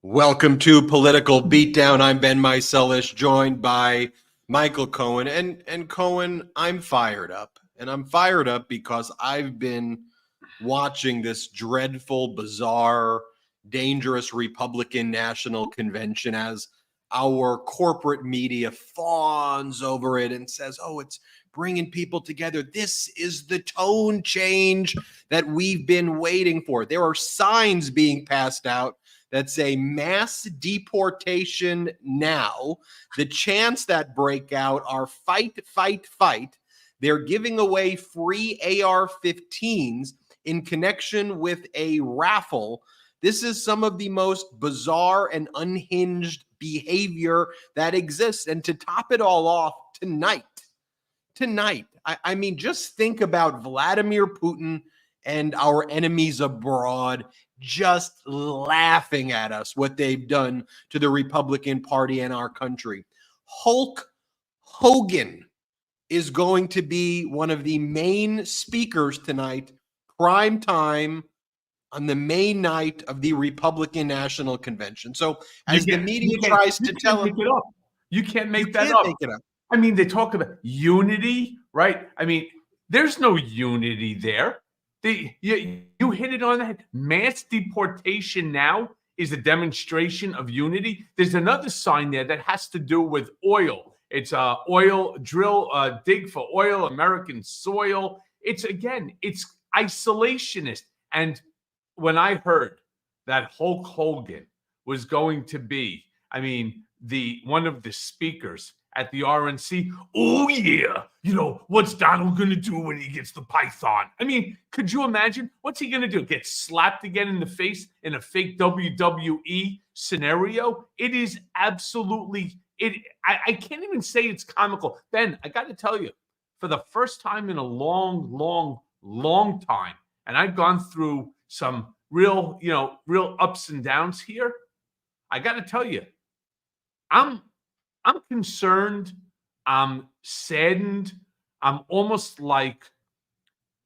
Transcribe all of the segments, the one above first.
Welcome to Political Beatdown. I'm Ben Meiselas, joined by Michael Cohen. And Cohen, I'm fired up. And I'm fired up because I've been watching this dreadful, bizarre, dangerous Republican National Convention as our corporate media fawns over it and says, oh, it's bringing people together. This is the tone change that we've been waiting for. There are signs being passed out that say mass deportation now. The chants that break out are fight, fight, fight. They're giving away free AR-15s in connection with a raffle. This is some of the most bizarre and unhinged behavior that exists. And to top it all off, tonight, I mean, just think about Vladimir Putin and our enemies abroad just laughing at us, what they've done to the Republican Party and our country. Hulk Hogan is going to be one of the main speakers tonight, prime time, on the main night of the Republican National Convention. So as the media tries to tell him, you can't make that up. I mean, they talk about unity, right? I mean, there's no unity there. You hit it on the head. Mass deportation now is a demonstration of unity. There's another sign there that has to do with oil. It's oil drill, dig for oil, American soil. It's isolationist. And when I heard that Hulk Hogan was going to be, one of the speakers at the RNC, oh yeah, what's Donald going to do when he gets the python? I mean, could you imagine? What's he going to do? Get slapped again in the face in a fake WWE scenario? It is absolutely, I can't even say it's comical. Ben, I got to tell you, for the first time in a long, long, long time, and I've gone through some real ups and downs here, I got to tell you, I'm concerned. I'm saddened. I'm almost like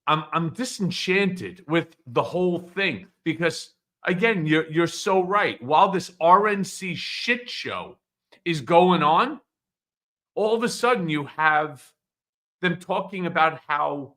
I'm disenchanted with the whole thing because, again, you're so right. While this RNC shit show is going on, all of a sudden you have them talking about how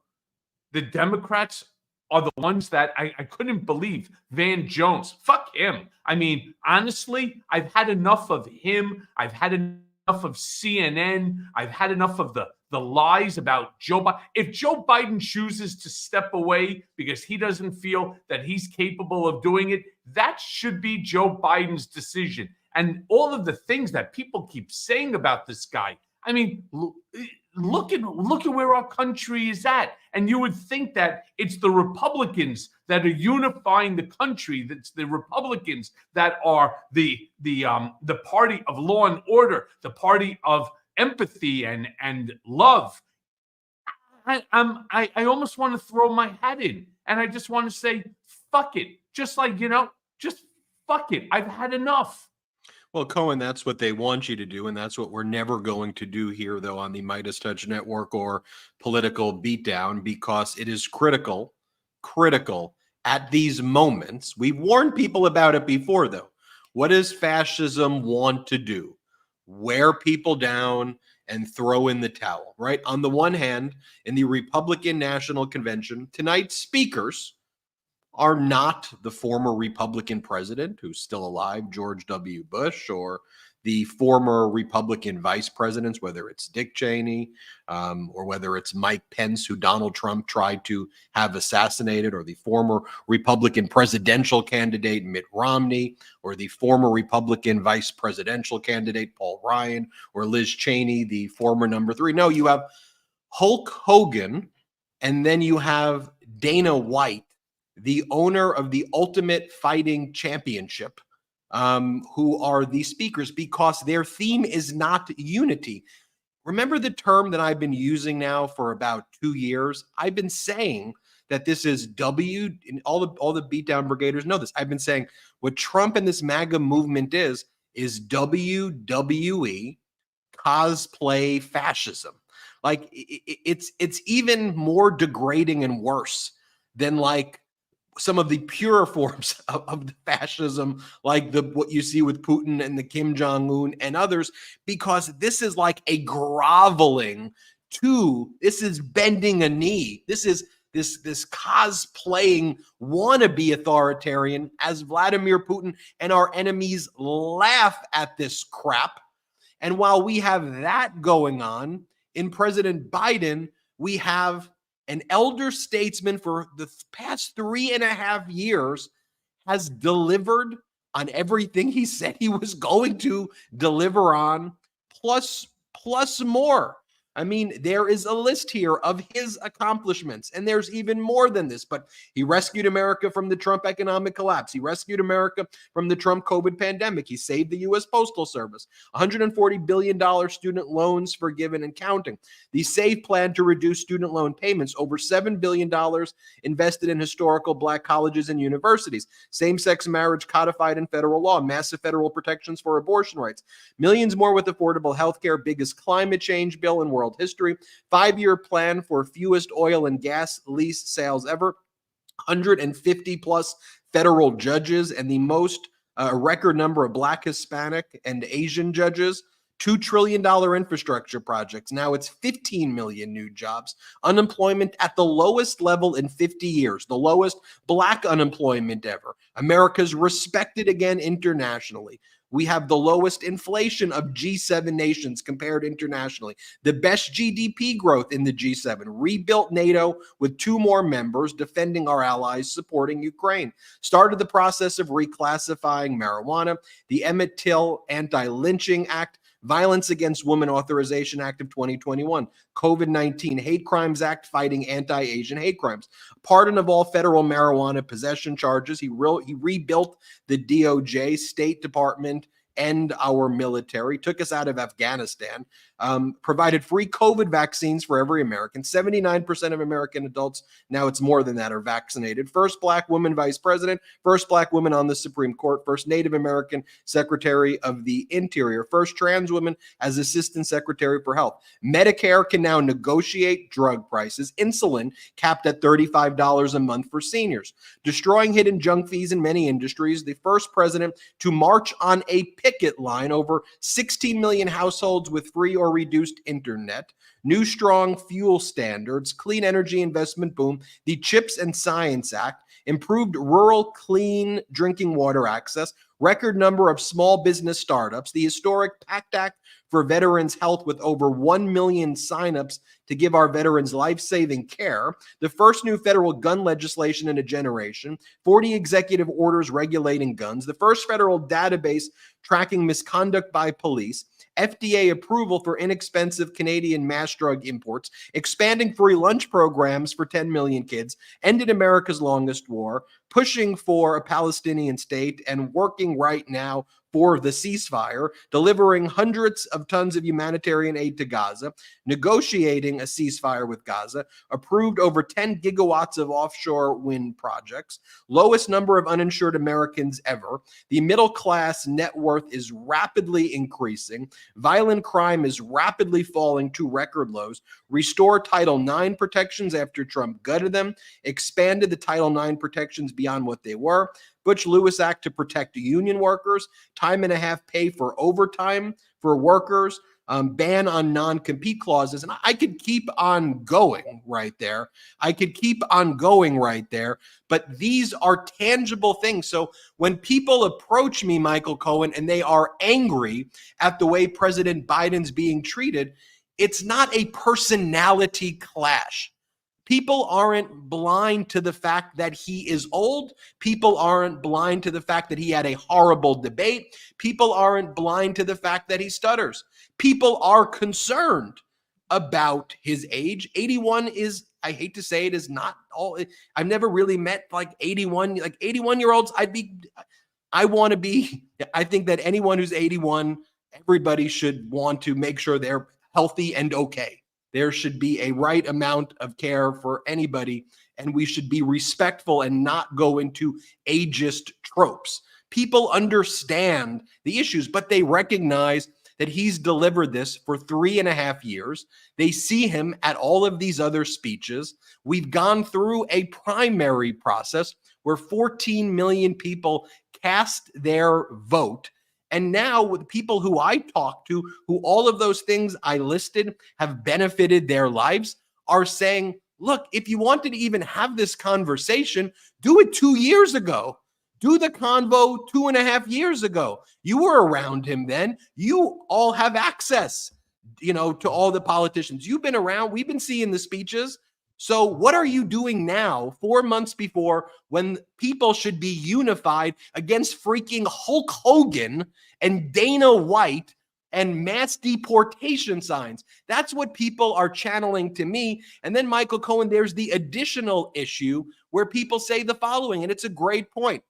the Democrats are the ones that I couldn't believe. Van Jones, fuck him. I mean, honestly, I've had enough of him. I've had enough of CNN. I've had enough of the lies about Joe Biden. If Joe Biden chooses to step away because he doesn't feel that he's capable of doing it, that should be Joe Biden's decision. And all of the things that people keep saying about this guy, I mean, look at where our country is at. And you would think that it's the Republicans that are unifying the country. That's the Republicans that are the party of law and order, the party of empathy and love. I almost want to throw my hat in, and I just want to say, fuck it. Just fuck it. I've had enough. Well, Cohen, that's what they want you to do, and that's what we're never going to do here, though, on the Midas Touch Network or Political Beatdown, because it is critical at these moments. We've warned people about it before, though. What does fascism want to do? Wear people down and throw in the towel, right? On the one hand, in the Republican National Convention, tonight's speakers are not the former Republican president who's still alive, George W. Bush, or the former Republican vice presidents, whether it's Dick Cheney or whether it's Mike Pence, who Donald Trump tried to have assassinated, or the former Republican presidential candidate Mitt Romney, or the former Republican vice presidential candidate Paul Ryan, or Liz Cheney, the former number 3. No, you have Hulk Hogan, and then you have Dana White, the owner of the Ultimate Fighting Championship, who are the speakers, because their theme is not unity. Remember the term that I've been using now for about 2 years? I've been saying that this is and all the beatdown brigaders know this. I've been saying what Trump and this MAGA movement is WWE cosplay fascism. Like it's even more degrading and worse than like some of the purer forms of the fascism, like what you see with Putin and the Kim Jong-un and others, because this is like a groveling to, this is bending a knee. This is this cosplaying wannabe authoritarian, as Vladimir Putin and our enemies laugh at this crap. And while we have that going on, in President Biden, we have an elder statesman for the past 3.5 years has delivered on everything he said he was going to deliver on, plus more. I mean, there is a list here of his accomplishments, and there's even more than this, but he rescued America from the Trump economic collapse. He rescued America from the Trump COVID pandemic. He saved the U.S. Postal Service, $140 billion student loans forgiven and counting. The SAVE plan to reduce student loan payments, over $7 billion invested in historical Black colleges and universities, same-sex marriage codified in federal law, massive federal protections for abortion rights, millions more with affordable health care, biggest climate change bill in world history, 5-year plan for fewest oil and gas lease sales ever, 150 plus federal judges, and the most record number of Black, Hispanic, and Asian judges, $2 trillion infrastructure projects. Now it's 15 million new jobs. Unemployment at the lowest level in 50 years, the lowest Black unemployment ever. America's respected again internationally. We have the lowest inflation of G7 nations compared internationally. The best GDP growth in the G7. Rebuilt NATO with 2 more members, defending our allies, supporting Ukraine. Started the process of reclassifying marijuana. The Emmett Till Anti-Lynching Act. Violence Against Women Authorization Act of 2021, COVID-19 Hate Crimes Act fighting anti-Asian hate crimes, pardon of all federal marijuana possession charges. He rebuilt the DOJ, State Department, and our military, took us out of Afghanistan, provided free COVID vaccines for every American. 79% of American adults, now it's more than that, are vaccinated. First Black woman vice president, first Black woman on the Supreme Court, first Native American secretary of the Interior, first trans woman as assistant secretary for health. Medicare can now negotiate drug prices, insulin capped at $35 a month for seniors, destroying hidden junk fees in many industries, the first president to march on a picket line, over 16 million households with free or reduced internet, new strong fuel standards, clean energy investment boom, the CHIPS and Science Act, improved rural clean drinking water access, record number of small business startups, the historic PACT Act for veterans' health with over 1 million signups to give our veterans life-saving care, the first new federal gun legislation in a generation, 40 executive orders regulating guns, the first federal database tracking misconduct by police, FDA approval for inexpensive Canadian mass drug imports, expanding free lunch programs for 10 million kids, ended America's longest war, pushing for a Palestinian state, and working right now for the ceasefire, delivering hundreds of tons of humanitarian aid to Gaza, negotiating a ceasefire with Gaza, approved over 10 gigawatts of offshore wind projects, lowest number of uninsured Americans ever, the middle class net worth is rapidly increasing, violent crime is rapidly falling to record lows, restore Title IX protections after Trump gutted them, expanded the Title IX protections beyond what they were, Butch-Lewis Act to protect union workers, time and a half pay for overtime for workers, ban on non-compete clauses. And I could keep on going right there. But these are tangible things. So when people approach me, Michael Cohen, and they are angry at the way President Biden's being treated, it's not a personality clash. People aren't blind to the fact that he is old. People aren't blind to the fact that he had a horrible debate. People aren't blind to the fact that he stutters. People are concerned about his age. 81 is, I hate to say it, is not all. I've never really met like 81-year-olds. I think that anyone who's 81, everybody should want to make sure they're healthy and okay. There should be a right amount of care for anybody, and we should be respectful and not go into ageist tropes. People understand the issues, but they recognize that he's delivered this for 3.5 years. They see him at all of these other speeches. We've gone through a primary process where 14 million people cast their vote. And now with people who I talk to, who all of those things I listed have benefited their lives, are saying, look, if you wanted to even have this conversation, do it 2 years ago. Do the convo 2.5 years ago. You were around him then. You all have access, to all the politicians. You've been around. We've been seeing the speeches. So what are you doing now, 4 months before, when people should be unified against freaking Hulk Hogan and Dana White and mass deportation signs? That's what people are channeling to me. And then, Michael Cohen, there's the additional issue where people say the following, and it's a great point.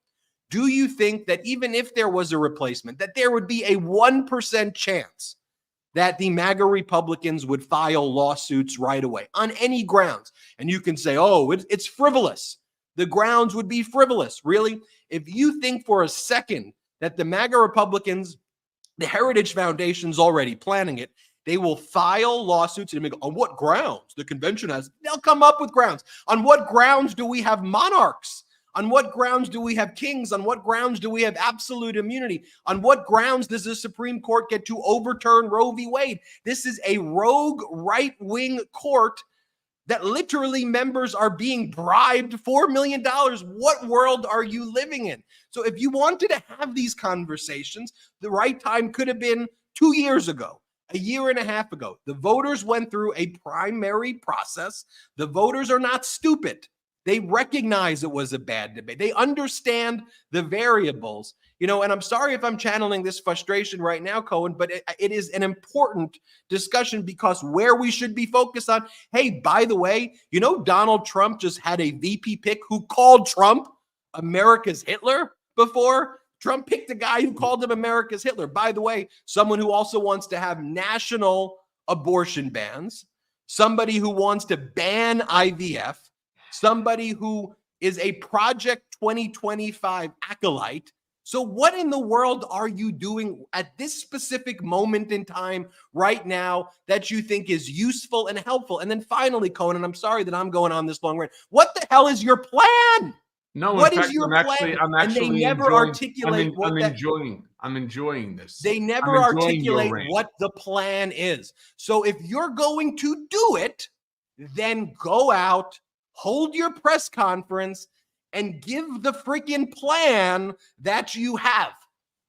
Do you think that even if there was a replacement, that there would be a 1% chance that the MAGA Republicans would file lawsuits right away on any grounds? And you can say, oh, it's frivolous. The grounds would be frivolous. Really? If you think for a second that the MAGA Republicans, the Heritage Foundation's already planning it, they will file lawsuits and go, on what grounds? The convention has, they'll come up with grounds. On what grounds do we have monarchs? On what grounds do we have kings? On what grounds do we have absolute immunity? On what grounds does the Supreme Court get to overturn Roe v. Wade? This is a rogue right-wing court that literally members are being bribed $4 million. What world are you living in? So if you wanted to have these conversations, the right time could have been 2 years ago, a year and a half ago. The voters went through a primary process. The voters are not stupid. They recognize it was a bad debate. They understand the variables, and I'm sorry if I'm channeling this frustration right now, Cohen, but it is an important discussion, because where we should be focused on, hey, by the way, Donald Trump just had a VP pick who called Trump America's Hitler before. Trump picked a guy who called him America's Hitler. By the way, someone who also wants to have national abortion bans, somebody who wants to ban IVF, somebody who is a Project 2025 acolyte. So what in the world are you doing at this specific moment in time right now that you think is useful and helpful? And then finally, Cohen, and I'm sorry that I'm going on this long rant, what the hell is your plan? No, what in is fact, your plan? I'm They never enjoying, articulate I'm enjoying this. They never I'm enjoying your articulate rant. what the plan is. So if you're going to do it, then go out, hold your press conference, and give the freaking plan that you have.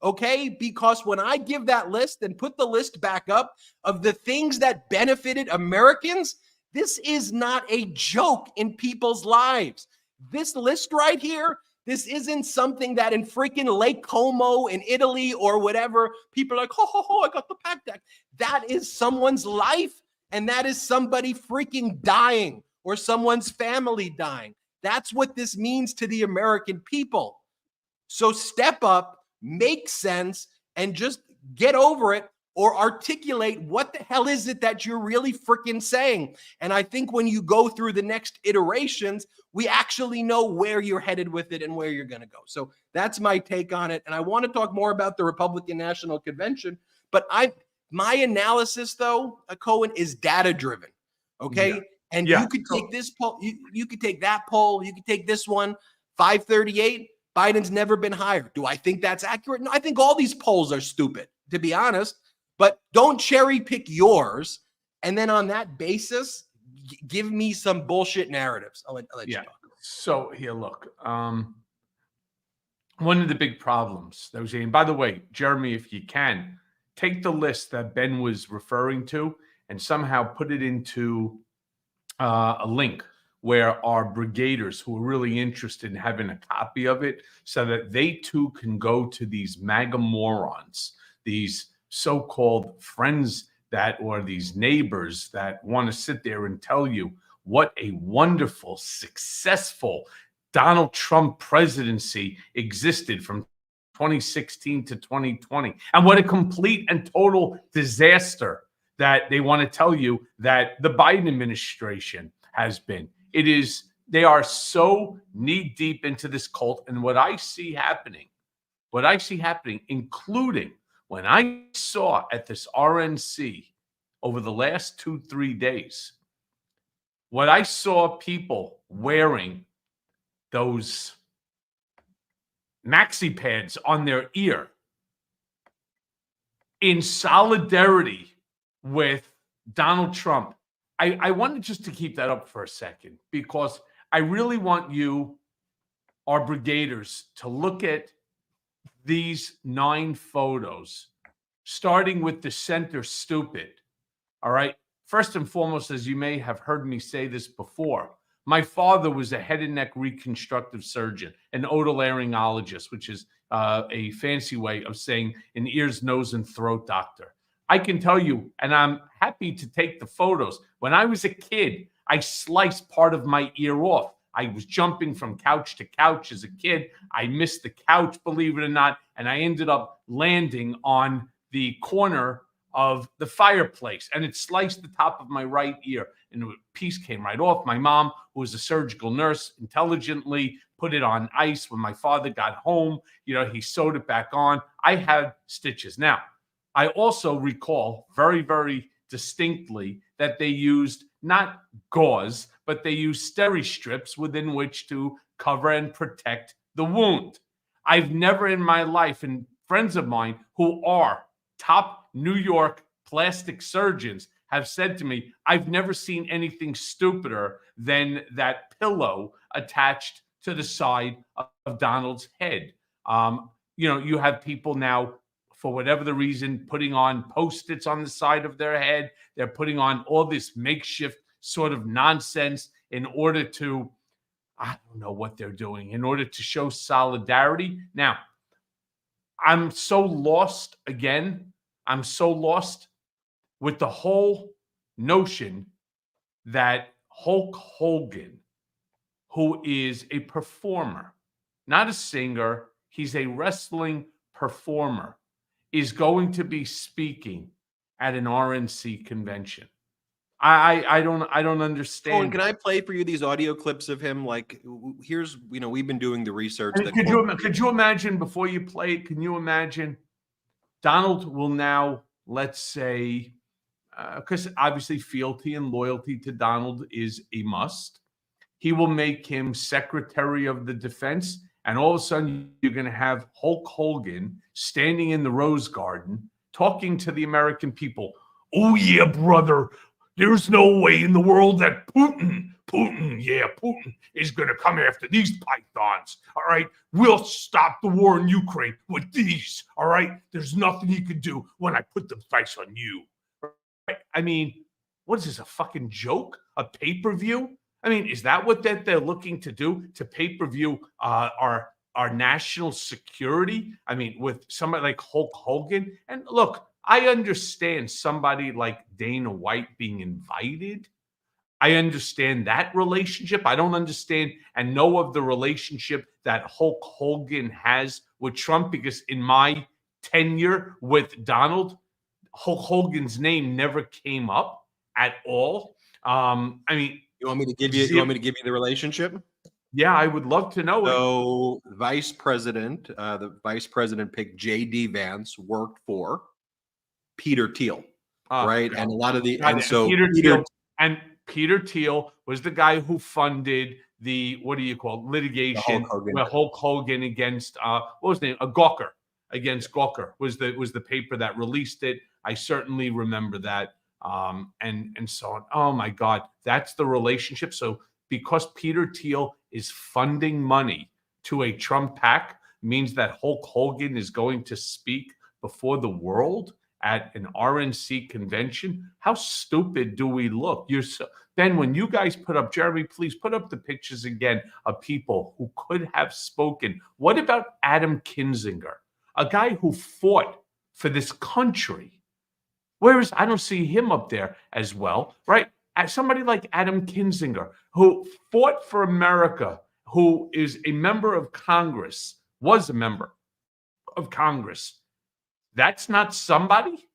Okay? Because when I give that list and put the list back up of the things that benefited Americans, this is not a joke in people's lives. This list right here, this isn't something that in freaking Lake Como in Italy or whatever, people are like, ho, ho, ho, I got the PAC deck. That is someone's life, and that is somebody freaking dying or someone's family dying. That's what this means to the American people. So step up, make sense, and just get over it, or articulate what the hell is it that you're really freaking saying. And I think when you go through the next iterations, we actually know where you're headed with it and where you're going to go. So that's my take on it. And I want to talk more about the Republican National Convention, but my analysis, though, Cohen, is data driven. Okay. Yeah. And you could take this poll, you could take that poll, you could take this one, 538. Biden's never been higher. Do I think that's accurate? No, I think all these polls are stupid, to be honest. But don't cherry pick yours, and then on that basis, give me some bullshit narratives. I'll let you talk. So here, look. One of the big problems that was, and by the way, Jeremy, if you can, take the list that Ben was referring to and somehow put it into a link where our brigaders who are really interested in having a copy of it, so that they too can go to these MAGA morons, these so-called friends or these neighbors that want to sit there and tell you what a wonderful, successful Donald Trump presidency existed from 2016 to 2020, and what a complete and total disaster that they want to tell you that the Biden administration has been. They are so knee deep into this cult. And what I see happening, including when I saw at this RNC over the last 2-3 days, what I saw people wearing those maxi pads on their ear in solidarity with Donald Trump. I wanted just to keep that up for a second because I really want you, our brigaders, to look at these 9 photos, starting with the center stupid. All right. First and foremost, as you may have heard me say this before, my father was a head and neck reconstructive surgeon, an otolaryngologist, which is a fancy way of saying an ears, nose, and throat doctor. I can tell you, and I'm happy to take the photos. When I was a kid, I sliced part of my ear off. I was jumping from couch to couch as a kid. I missed the couch, believe it or not, and I ended up landing on the corner of the fireplace, and it sliced the top of my right ear, and a piece came right off. My mom, who was a surgical nurse, intelligently put it on ice. When my father got home, he sewed it back on. I had stitches. Now, I also recall very, very distinctly that they used not gauze, but they used steri strips within which to cover and protect the wound. I've never in my life, and friends of mine who are top New York plastic surgeons have said to me, I've never seen anything stupider than that pillow attached to the side of Donald's head. You have people now, for whatever the reason, putting on Post-its on the side of their head. They're putting on all this makeshift sort of nonsense in order to, I don't know what they're doing, in order to show solidarity. Now, I'm so lost again. I'm so lost with the whole notion that Hulk Hogan, who is a performer, not a singer, he's a wrestling performer, is going to be speaking at an RNC convention. I don't understand. Oh, and can I play for you these audio clips of him? Like, here's, we've been doing the research. Could you imagine, before you play it, can you imagine Donald will now, let's say, because obviously fealty and loyalty to Donald is a must. He will make him Secretary of the Defense, and all of a sudden you're going to have Hulk Hogan standing in the Rose Garden talking to the American people. Oh, yeah, brother. There's no way in the world that Putin is going to come after these pythons. All right. We'll stop the war in Ukraine with these. All right. There's nothing he can do when I put the price on you. Right? I mean, what is this, a fucking joke? A pay-per-view? I mean, is that what they're looking to do, to pay-per-view our national security? I mean, with somebody like Hulk Hogan? And look, I understand somebody like Dana White being invited. I understand that relationship. I don't understand and know of the relationship that Hulk Hogan has with Trump, because in my tenure with Donald, Hulk Hogan's name never came up at all. I mean, you want me to give you the relationship? Yeah, I would love to know. So, the vice president picked J.D. Vance, worked for Peter Thiel, right? And a lot of the Peter Thiel was the guy who funded the litigation where Hulk Hogan against what was his name? Gawker against Gawker was the paper that released it. I certainly remember that. And so on. Oh my God, that's the relationship. So because Peter Thiel is funding money to a Trump PAC means that Hulk Hogan is going to speak before the world at an RNC convention. How stupid do we look? Ben, when you guys put up, Jeremy, please put up the pictures again of people who could have spoken. What about Adam Kinzinger, a guy who fought for this country? Whereas I don't see him up there as well, right? As somebody like Adam Kinzinger, who fought for America, who is a member of Congress, was a member of Congress. That's not somebody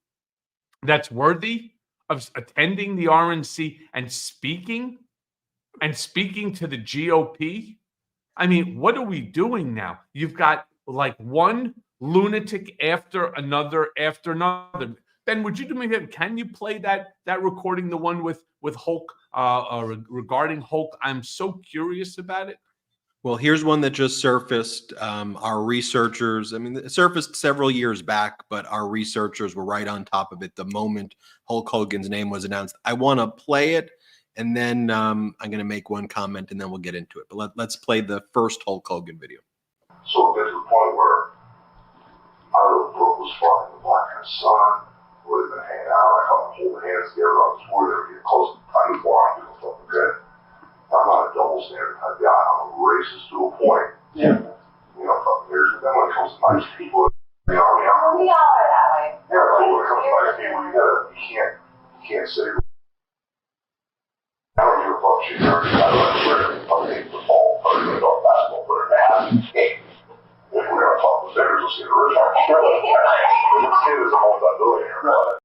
that's worthy of attending the RNC and speaking to the GOP. I mean, what are we doing now? You've got like one lunatic after another. Ben, would you do me a favor? Can you play that recording, the one with Hulk, regarding Hulk? I'm so curious about it. Well, here's one that just surfaced. Our researchers, I mean, it surfaced several years back, but our researchers were right on top of it the moment Hulk Hogan's name was announced. I want to play it, and then I'm going to make one comment, and then we'll get into it. But let's play the first Hulk Hogan video. So it gets to the point where I really Brooke was fucking the black and sun, where they've been hanging out. I come holding hands together on the tour, they were getting close to the tiny bar, and people fucking good. I'm not a double standard type guy. I'm a racist to a point. Yeah. You know, fucking here's the thing when it comes to nice people. You know, We all are that way. yeah, like when it comes to nice people, you can't say. I don't give a fuck. She's nerdy. I don't care. I'm a football player, I'm a basketball player. They have to game. If we're gonna talk with vendors, let's get original. This kid is a multi-billionaire.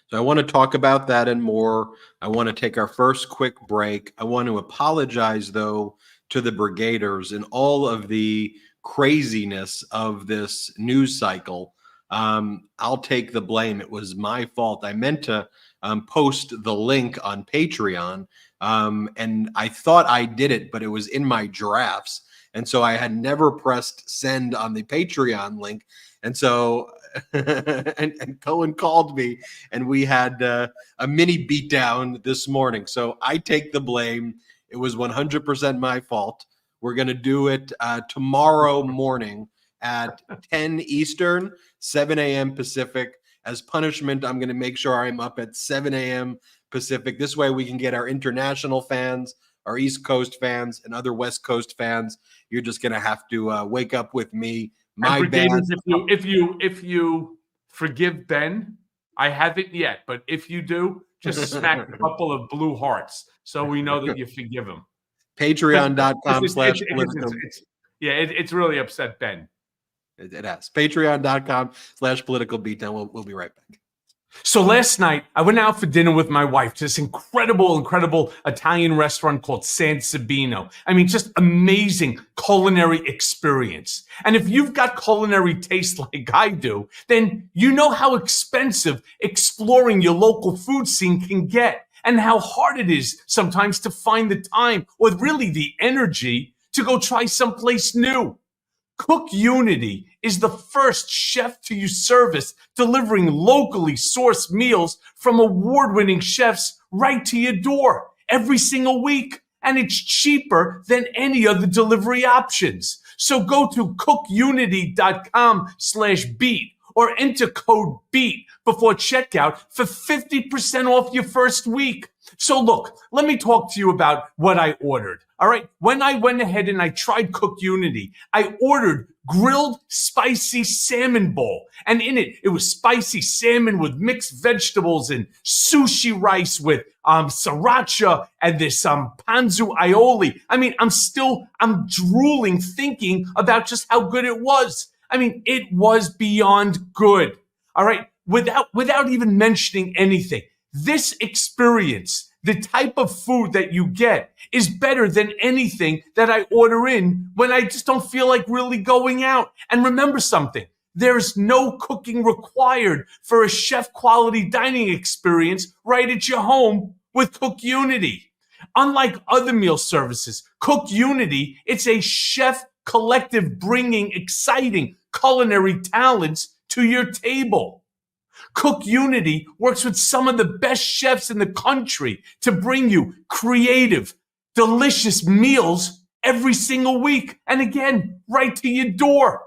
So I want to talk about that and more. I want to take our first quick break. I want to apologize, though, to the Brigaders and all of the craziness of this news cycle. I'll take the blame. It was my fault. I meant to post the link on Patreon, and I thought I did it, but it was in my drafts. And so I had never pressed send on the Patreon link. And so and Cohen called me, and we had a mini beatdown this morning. So I take the blame. It was 100% my fault. We're going to do it tomorrow morning at 10 Eastern, 7 a.m. Pacific. As punishment, I'm going to make sure I'm up at 7 a.m. Pacific. This way we can get our international fans, our East Coast fans, and other West Coast fans. You're just going to have to wake up with me. My bad. If you forgive Ben, I haven't yet, but if you do, just smack a couple of blue hearts so we know that you forgive him. Patreon.com/political. It's really upset Ben. It has. Patreon.com/political beatdown. We'll be right back. So last night, I went out for dinner with my wife to this incredible Italian restaurant called San Sabino. I mean, just amazing culinary experience. And if you've got culinary taste like I do, then you know how expensive exploring your local food scene can get, and how hard it is sometimes to find the time or really the energy to go try someplace new. Cook Unity is the first chef-to-you service delivering locally sourced meals from award-winning chefs right to your door every single week. And it's cheaper than any other delivery options. So go to cookunity.com/beat or enter code BEAT before checkout for 50% off your first week. So look, let me talk to you about what I ordered. All right. When I went ahead and I tried Cook Unity, I ordered grilled spicy salmon bowl. And in it, it was spicy salmon with mixed vegetables and sushi rice with sriracha and this panzu aioli. I mean, I'm drooling thinking about just how good it was. I mean, it was beyond good. All right. Without even mentioning anything, this experience, the type of food that you get, is better than anything that I order in when I just don't feel like really going out. And remember something, there's no cooking required for a chef quality dining experience right at your home with Cook Unity. Unlike other meal services, Cook Unity, it's a chef collective bringing exciting culinary talents to your table. Cook Unity works with some of the best chefs in the country to bring you creative, delicious meals every single week. And again, right to your door.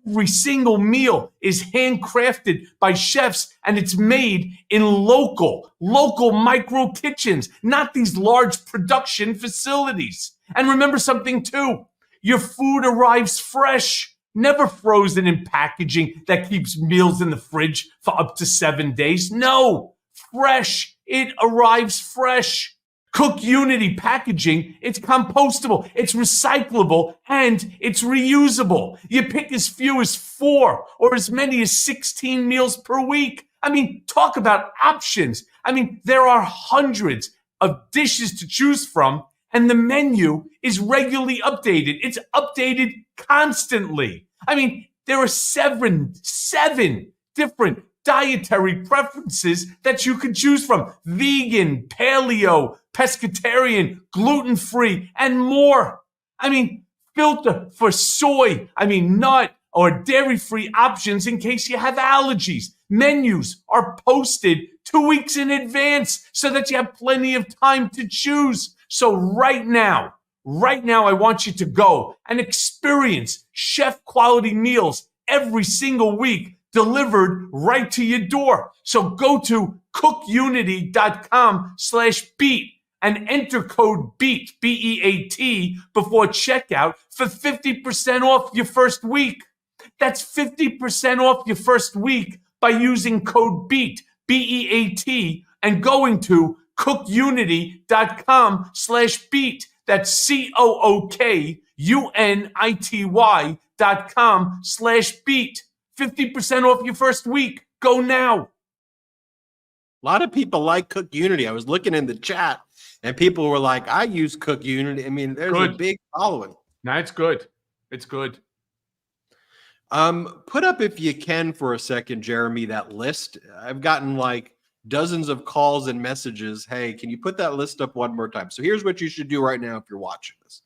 Every single meal is handcrafted by chefs, and it's made in local micro kitchens, not these large production facilities. And remember something too, your food arrives fresh. Never frozen in packaging that keeps meals in the fridge for up to 7 days. No, fresh. It arrives fresh. Cook Unity packaging, it's compostable, it's recyclable, and it's reusable. You pick as few as 4 or as many as 16 meals per week. I mean, talk about options. I mean, there are hundreds of dishes to choose from, and the menu is regularly updated. It's updated constantly. I mean, there are seven different dietary preferences that you could choose from. Vegan, paleo, pescatarian, gluten-free, and more. I mean, filter for soy, nut or dairy-free options in case you have allergies. Menus are posted 2 weeks in advance so that you have plenty of time to choose. So right now, I want you to go and experience chef-quality meals every single week delivered right to your door. So go to cookunity.com/beat and enter code BEAT, B-E-A-T, before checkout for 50% off your first week. That's 50% off your first week by using code BEAT, B-E-A-T, and going to cookunity.com/beat. That's COOKUNITY.com/beat. 50% off your first week. Go now. A lot of people like Cook Unity. I was looking in the chat and people were like, I use Cook Unity. I mean, there's a big following. No, it's good. It's good. Put up, if you can, for a second, Jeremy, that list. I've gotten like dozens of calls and messages. Hey, can you put that list up one more time? So here's what you should do right now if you're watching this.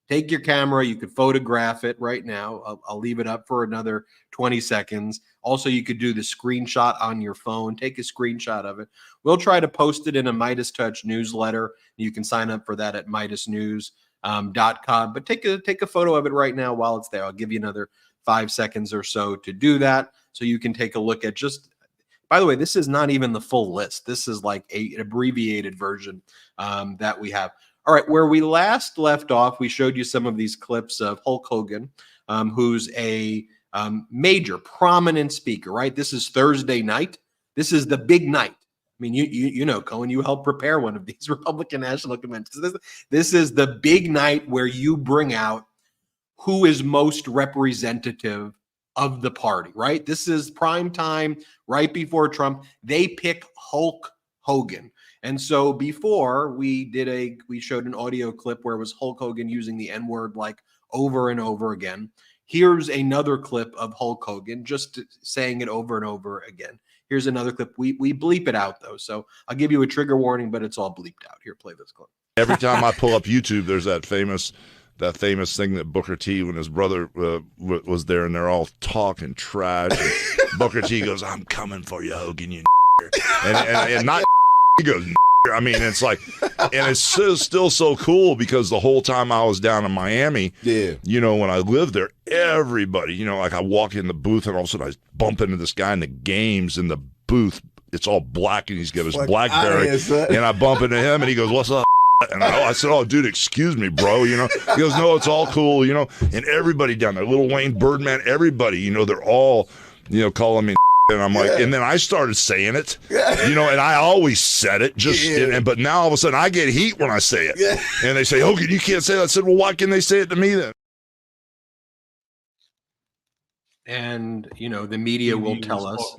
Take your camera. You could photograph it right now. I'll leave it up for another 20 seconds. Also, you could do the screenshot on your phone. Take a screenshot of it. We'll try to post it in a Midas Touch newsletter. You can sign up for that at MidasNews.com. But take a photo of it right now while it's there. I'll give you another 5 seconds or so to do that, so you can take a look at just. By the way, this is not even the full list. This is like an abbreviated version that we have. All right, where we last left off, we showed you some of these clips of Hulk Hogan, who's a major, prominent speaker, right? This is Thursday night. This is the big night. I mean, you know, Cohen, you helped prepare one of these Republican national conventions. This is the big night where you bring out who is most representative of the party, right? This is prime time, right before Trump. They pick Hulk Hogan. And so before we showed an audio clip where it was Hulk Hogan using the N-word like over and over again. Here's another clip of Hulk Hogan just saying it over and over again. Here's another clip. We bleep it out though. So I'll give you a trigger warning, but it's all bleeped out. Here, play this clip. Every time I pull up YouTube, there's that famous thing that Booker T, when his brother was there, and they're all talking trash. And Booker T goes, "I'm coming for you, Hogan, you and not he goes, I mean, it's like, and it's still so cool because the whole time I was down in Miami, you know, when I lived there, everybody, you know, like I walk in the booth and all of a sudden I bump into this guy in the games in the booth. It's all black and he's got his BlackBerry, and I bump into him and he goes, "What's up?" And I said, "Oh, dude, excuse me, bro." You know, he goes, "No, it's all cool." You know, and everybody down there, Lil Wayne, Birdman, everybody, you know, they're all, you know, calling me. And I'm like, and then I started saying it, you know, and I always said it, but now all of a sudden I get heat when I say it. And they say, "Hogan, you can't say that." I said, "Well, why can they say it to me then?" And, you know, the media will tell us.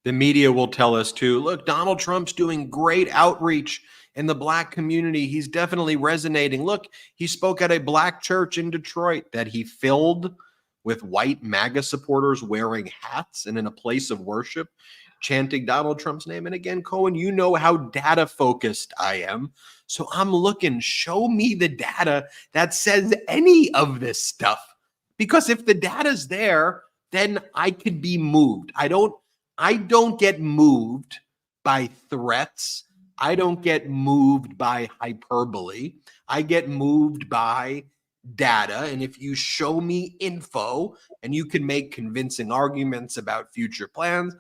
The media will tell us too, look, Donald Trump's doing great outreach in the black community. He's definitely resonating. Look, he spoke at a black church in Detroit that he filled with white MAGA supporters wearing hats and in a place of worship, chanting Donald Trump's name. And again, Cohen, you know how data focused I am. So I'm looking, show me the data that says any of this stuff. Because if the data's there, then I could be moved. I don't get moved by threats. I don't get moved by hyperbole. I get moved by data. And if you show me info and you can make convincing arguments about future plans,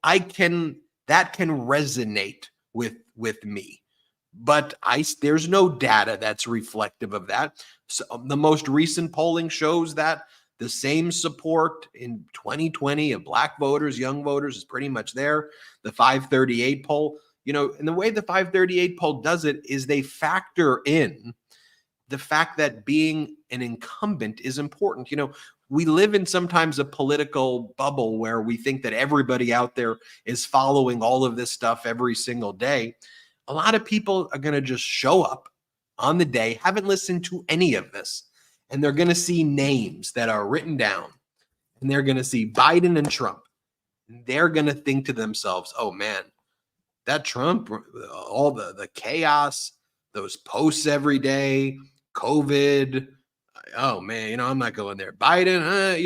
that can resonate with me. But there's no data that's reflective of that. So the most recent polling shows that the same support in 2020 of black voters, young voters, is pretty much there. The 538 poll, you know, and the way the 538 poll does it is they factor in the fact that being an incumbent is important. You know, we live in sometimes a political bubble where we think that everybody out there is following all of this stuff every single day. A lot of people are going to just show up on the day, haven't listened to any of this, and they're going to see names that are written down, and they're going to see Biden and Trump. And they're going to think to themselves, oh man, that Trump, all the chaos, those posts every day, COVID. Oh man, I'm not going there. Biden,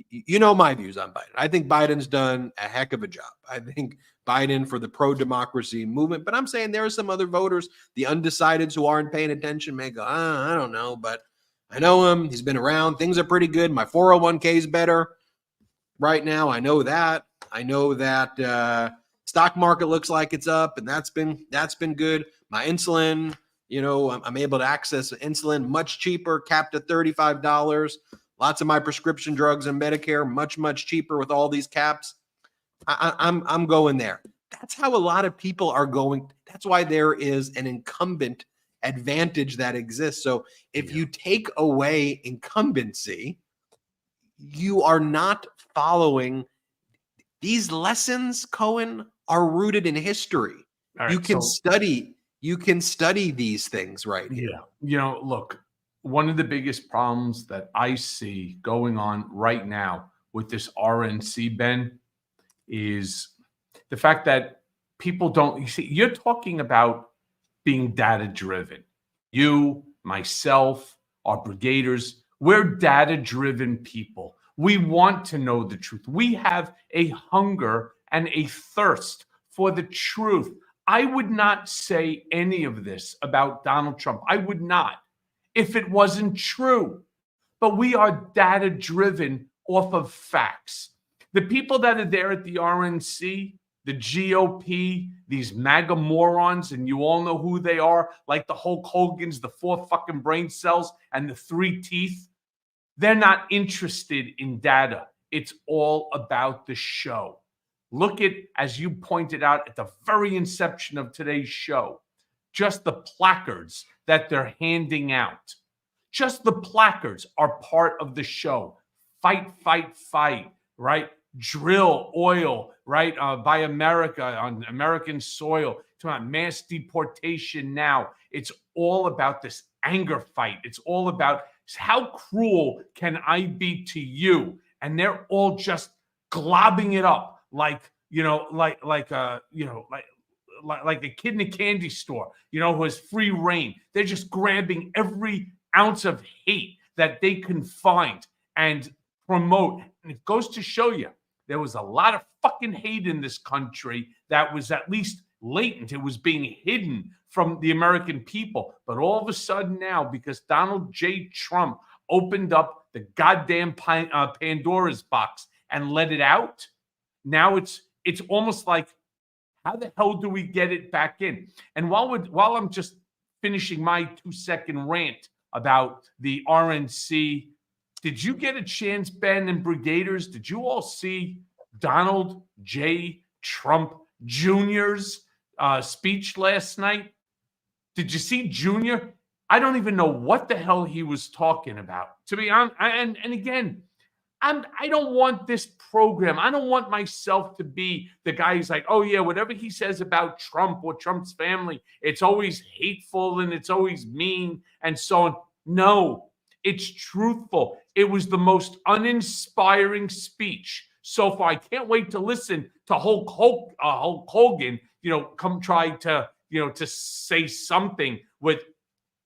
you know my views on Biden. I think Biden's done a heck of a job. I think Biden for the pro-democracy movement, but I'm saying there are some other voters, the undecideds who aren't paying attention, may go, I don't know, but I know him. He's been around. Things are pretty good. My 401k is better right now. I know that. I know that stock market looks like it's up, and that's been good. My insulin, I'm able to access insulin much cheaper, capped at $35. Lots of my prescription drugs and Medicare much, much cheaper with all these caps. I'm going there. That's how a lot of people are going. That's why there is an incumbent advantage that exists. So if you take away incumbency, you are not following these lessons. Cohen, are rooted in history. All right, you can study these things right here. Look, one of the biggest problems that I see going on right now with this RNC, Ben, is the fact that people don't, you're talking about being data driven. You, myself, our brigaders, we're data driven people. We want to know the truth. We have a hunger and a thirst for the truth. I would not say any of this about Donald Trump. I would not, if it wasn't true. But we are data driven off of facts. The people that are there at the RNC, the GOP, these MAGA morons, and you all know who they are, like the Hulk Hogan's, the 4 fucking brain cells, and the 3 teeth. They're not interested in data. It's all about the show. Look at, as you pointed out at the very inception of today's show, just the placards that they're handing out. Just the placards are part of the show. Fight, fight, fight, right? Drill oil, right? By America on American soil. Talking about mass deportation now. It's all about this anger fight. It's all about how cruel can I be to you? And they're all just globbing it up like a kid in a candy store, who has free reign. They're just grabbing every ounce of hate that they can find and promote. And it goes to show you, there was a lot of fucking hate in this country that was at least latent. It was being hidden from the American people. But all of a sudden now, because Donald J. Trump opened up the goddamn Pandora's box and let it out, now it's almost like, how the hell do we get it back in? And while I'm just finishing my 2-second rant about the RNC, did you get a chance, Ben and Brigaders? Did you all see Donald J. Trump Jr.'s speech last night? Did you see Jr.? I don't even know what the hell he was talking about. To be honest, and again, I don't want this program. I don't want myself to be the guy who's like, oh yeah, whatever he says about Trump or Trump's family, it's always hateful and it's always mean and so on. No, it's truthful. It was the most uninspiring speech so far. I can't wait to listen to Hulk Hogan, come try to, to say something with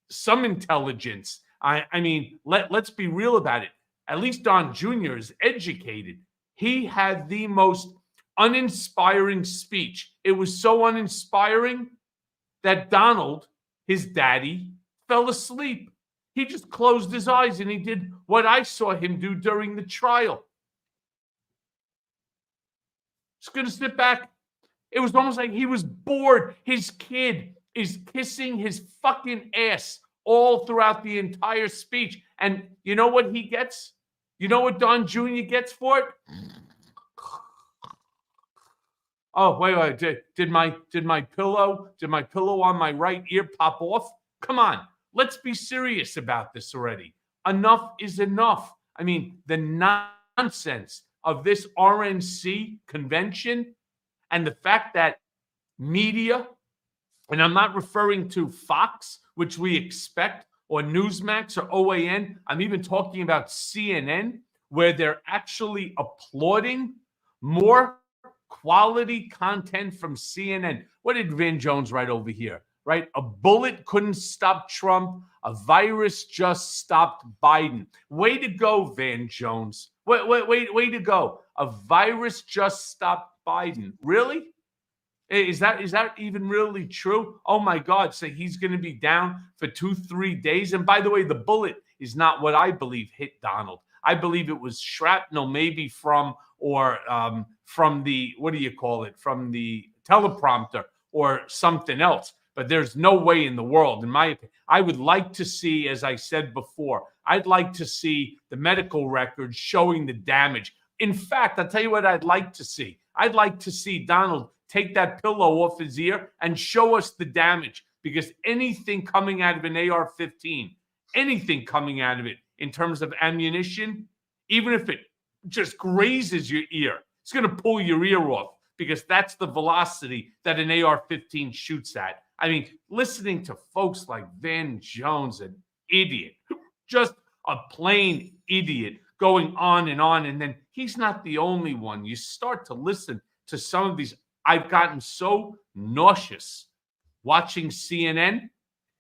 some intelligence. I mean, let's be real about it. At least Don Jr. is educated. He had the most uninspiring speech. It was so uninspiring that Donald, his daddy, fell asleep. He just closed his eyes and he did what I saw him do during the trial. Just going to sit back. It was almost like he was bored. His kid is kissing his fucking ass all throughout the entire speech. And you know what he gets? You know what Don Jr. gets for it? Oh, wait. Did my pillow on my right ear pop off? Come on. Let's be serious about this already. Enough is enough. I mean, the nonsense of this RNC convention and the fact that media, and I'm not referring to Fox, which we expect, or Newsmax or OAN. I'm even talking about CNN, where they're actually applauding more quality content from CNN. What did Van Jones write over here? Right? A bullet couldn't stop Trump. A virus just stopped Biden. Way to go, Van Jones. Way to go. A virus just stopped Biden. Really? Is that even really true? Oh my God! So he's going to be down for 2-3 days. And by the way, the bullet is not what I believe hit Donald. I believe it was shrapnel, maybe from the, what do you call it? From the teleprompter or something else. But there's no way in the world, in my opinion. I would like to see, as I said before, I'd like to see the medical records showing the damage. In fact, I'll tell you what I'd like to see. I'd like to see Donald take that pillow off his ear and show us the damage, because anything coming out of an AR-15, anything coming out of it in terms of ammunition, even if it just grazes your ear, it's going to pull your ear off, because that's the velocity that an AR-15 shoots at. I mean, listening to folks like Van Jones, an idiot, just a plain idiot, going on, and then he's not the only one. You start to listen to some of these. I've gotten so nauseous watching CNN.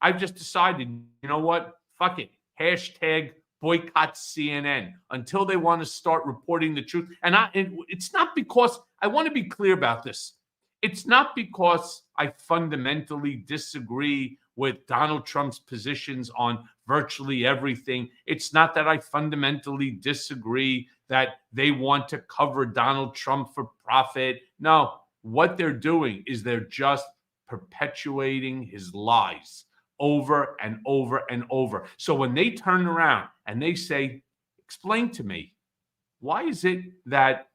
I've just decided, you know what? Fuck it. Hashtag boycott CNN until they want to start reporting the truth. And it's not because, I want to be clear about this. It's not because I fundamentally disagree with Donald Trump's positions on virtually everything. It's not that I fundamentally disagree that they want to cover Donald Trump for profit. No, what they're doing is they're just perpetuating his lies over and over and over. So when they turn around and they say, explain to me, why is it that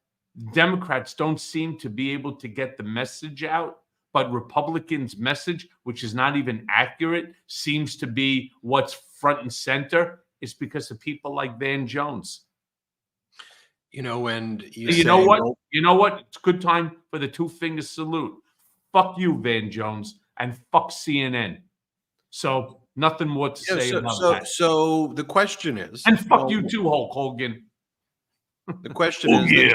Democrats don't seem to be able to get the message out, but Republicans' message, which is not even accurate, seems to be what's front and center? Is because of people like Van Jones. And You know what? You know what? It's good time for the two-finger salute. Fuck you, Van Jones, and fuck CNN. So nothing more to say about that. So the question is, and fuck you too, Hulk Hogan. The question is,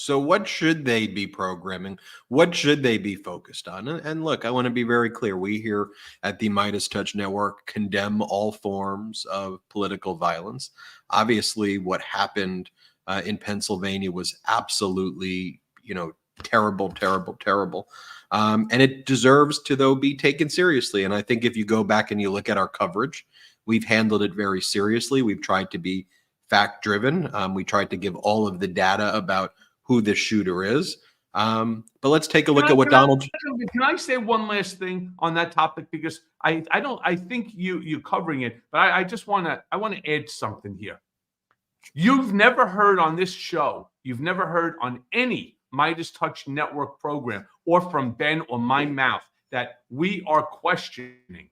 what should they be programming? What should they be focused on? And look, I want to be very clear. We here at the Midas Touch Network condemn all forms of political violence. Obviously, what happened in Pennsylvania was absolutely, terrible, terrible, terrible. And it deserves to, though, be taken seriously. And I think if you go back and you look at our coverage, we've handled it very seriously. We've tried to be fact-driven. We tried to give all of the data about who the shooter is. But let's take a look at what Donald. Can I say one last thing on that topic? Because I think you're covering it, but I want to add something here. You've never heard on this show, you've never heard on any Midas Touch Network program or from Ben or my mouth that we're questioning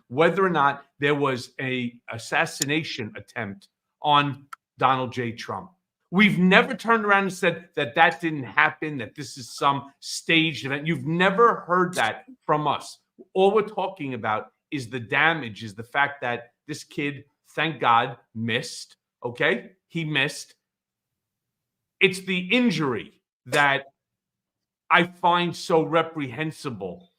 whether or not there was a assassination attempt on Donald J. Trump. We've never turned around and said that didn't happen, that this is some staged event. You've never heard that from us. All we're talking about is the damage, is the fact that this kid, thank God, missed. Okay? He missed. It's the injury that I find so reprehensible.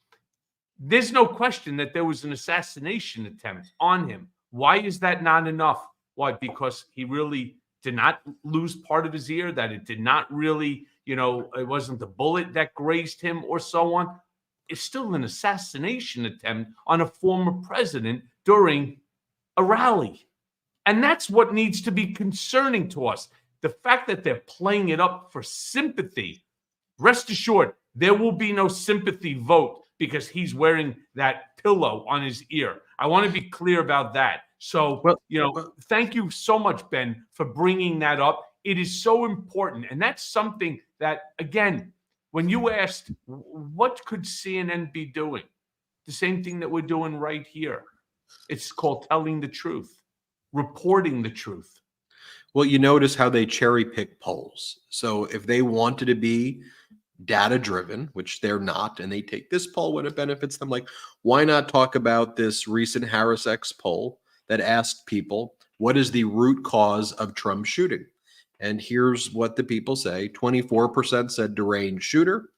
There's no question that there was an assassination attempt on him. Why is that not enough? Why? Because he really did not lose part of his ear, that it did not really, it wasn't the bullet that grazed him or so on. It's still an assassination attempt on a former president during a rally. And that's what needs to be concerning to us. The fact that they're playing it up for sympathy, rest assured, there will be no sympathy vote because he's wearing that pillow on his ear. I want to be clear about that. So, thank you so much, Ben, for bringing that up. It is so important. And that's something that, again, when you asked, what could CNN be doing? The same thing that we're doing right here. It's called telling the truth, reporting the truth. Well, you notice how they cherry pick polls. So if they wanted to be data driven, which they're not, and they take this poll when it benefits them, like, why not talk about this recent Harris X poll that asked people, what is the root cause of Trump's shooting? And here's what the people say. 24% said deranged shooter.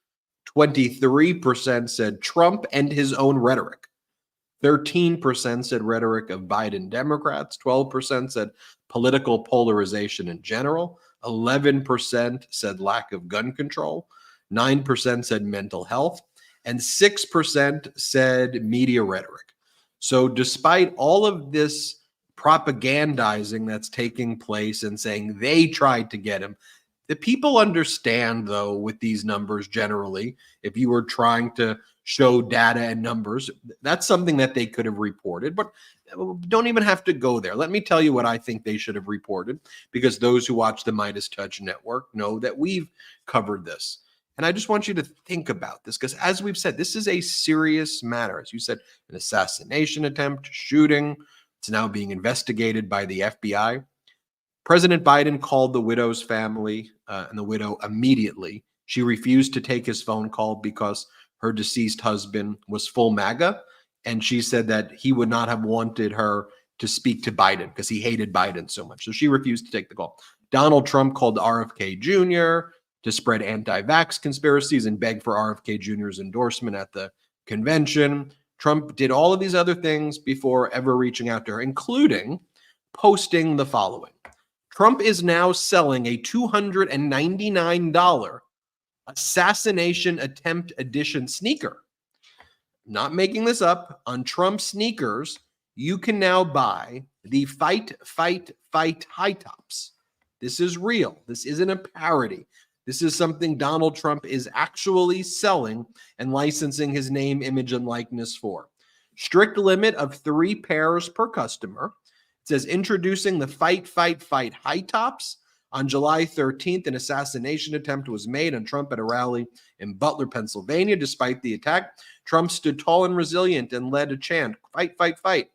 23% said Trump and his own rhetoric. 13% said rhetoric of Biden Democrats. 12% said political polarization in general. 11% said lack of gun control. 9% said mental health. And 6% said media rhetoric. So despite all of this propagandizing that's taking place and saying they tried to get him, the people understand, though, with these numbers generally, if you were trying to show data and numbers, that's something that they could have reported, but don't even have to go there. Let me tell you what I think they should have reported, because those who watch the Midas Touch Network know that we've covered this. And I just want you to think about this, because as we've said, this is a serious matter. As you said, an assassination attempt, shooting. It's now being investigated by the FBI. President Biden called the widow's family and the widow immediately. She refused to take his phone call because her deceased husband was full MAGA. And she said that he would not have wanted her to speak to Biden because he hated Biden so much. So she refused to take the call. Donald Trump called RFK Jr. to spread anti-vax conspiracies and beg for RFK Jr.'s endorsement at the convention. Trump did all of these other things before ever reaching out to her, including posting the following. Trump is now selling a $299 assassination attempt edition sneaker. Not making this up. On Trump sneakers, you can now buy the Fight, Fight, Fight high tops. This is real. This isn't a parody. This is something Donald Trump is actually selling and licensing his name, image, and likeness for. Strict limit of 3 pairs per customer. It says introducing the Fight, Fight, Fight high tops. On July 13th, an assassination attempt was made on Trump at a rally in Butler, Pennsylvania. Despite the attack, Trump stood tall and resilient and led a chant, fight, fight, fight.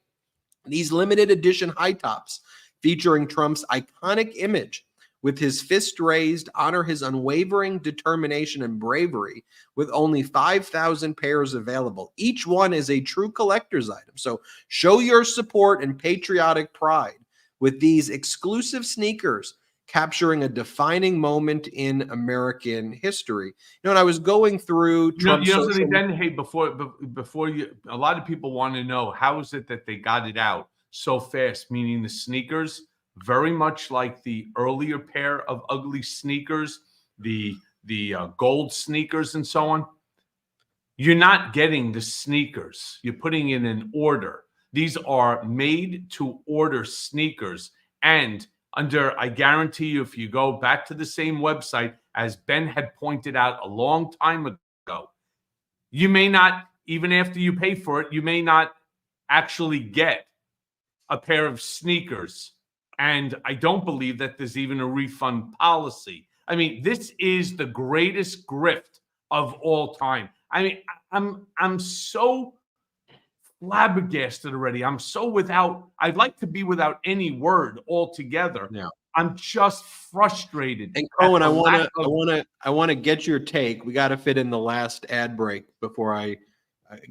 These limited edition high tops featuring Trump's iconic image with his fist raised honor his unwavering determination and bravery, with only 5,000 pairs available. Each one is a true collector's item. So show your support and patriotic pride with these exclusive sneakers capturing a defining moment in American history. You know, and I was going through Trump's something then, hey, before you, a lot of people want to know, how is it that they got it out so fast, meaning the sneakers? Very much like the earlier pair of ugly sneakers, the gold sneakers and so on. You're not getting the sneakers. You're putting in an order. These are made to order sneakers. And I guarantee you, if you go back to the same website, as Ben had pointed out a long time ago, you may not, even after you pay for it, you may not actually get a pair of sneakers. And I don't believe that there's even a refund policy. I mean, this is the greatest grift of all time. I mean, I'm so flabbergasted already. I'm so I'd like to be without any word altogether. Yeah. I'm just frustrated. And Cohen, I want to get your take. We got to fit in the last ad break before I